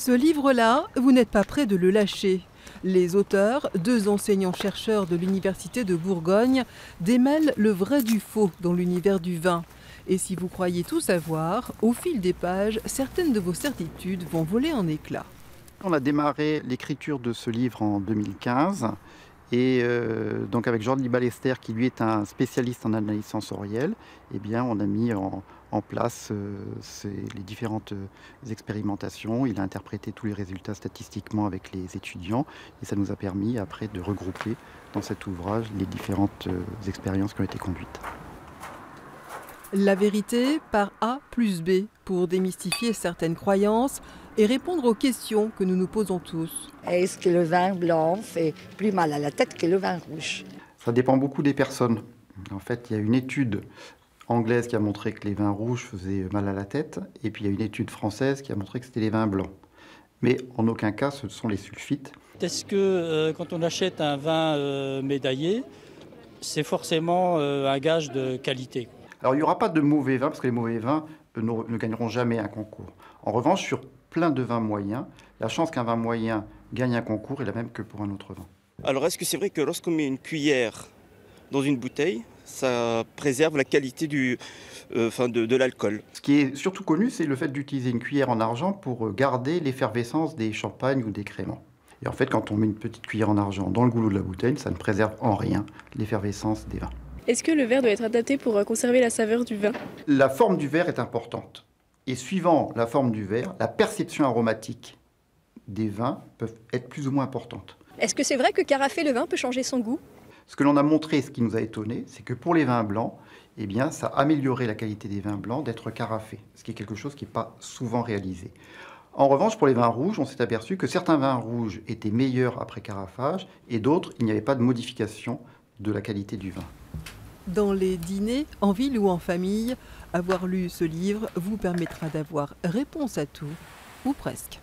Ce livre-là, vous n'êtes pas prêt de le lâcher. Les auteurs, deux enseignants-chercheurs de l'Université de Bourgogne, démêlent le vrai du faux dans l'univers du vin. Et si vous croyez tout savoir, au fil des pages, certaines de vos certitudes vont voler en éclats. On a démarré l'écriture de ce livre en 2015 et donc avec Jordi Ballester qui lui est un spécialiste en analyse sensorielle, eh bien on a mis en place les différentes expérimentations. Il a interprété tous les résultats statistiquement avec les étudiants et ça nous a permis après de regrouper dans cet ouvrage les différentes expériences qui ont été conduites. La vérité par A plus B pour démystifier certaines croyances et répondre aux questions que nous nous posons tous. Est-ce que le vin blanc fait plus mal à la tête que le vin rouge? Ça dépend beaucoup des personnes. En fait, il y a une étude anglaise qui a montré que les vins rouges faisaient mal à la tête, et puis il y a une étude française qui a montré que c'était les vins blancs. Mais en aucun cas, ce sont les sulfites. Est-ce que quand on achète un vin médaillé, c'est forcément un gage de qualité? Alors il n'y aura pas de mauvais vins, parce que les mauvais vins ne gagneront jamais un concours. En revanche, sur plein de vins moyens, la chance qu'un vin moyen gagne un concours est la même que pour un autre vin. Alors est-ce que c'est vrai que lorsqu'on met une cuillère dans une bouteille, ça préserve la qualité de l'alcool? Ce qui est surtout connu, c'est le fait d'utiliser une cuillère en argent pour garder l'effervescence des champagnes ou des créments. Et en fait, quand on met une petite cuillère en argent dans le goulot de la bouteille, ça ne préserve en rien l'effervescence des vins. Est-ce que le verre doit être adapté pour conserver la saveur du vin? La forme du verre est importante. Et suivant la forme du verre, la perception aromatique des vins peuvent être plus ou moins importantes. Est-ce que c'est vrai que carafer le vin peut changer son goût? Ce que l'on a montré, ce qui nous a étonné, c'est que pour les vins blancs, eh bien, ça a amélioré la qualité des vins blancs d'être carafés, ce qui est quelque chose qui n'est pas souvent réalisé. En revanche, pour les vins rouges, on s'est aperçu que certains vins rouges étaient meilleurs après carafage et d'autres, il n'y avait pas de modification de la qualité du vin. Dans les dîners, en ville ou en famille, avoir lu ce livre vous permettra d'avoir réponse à tout, ou presque.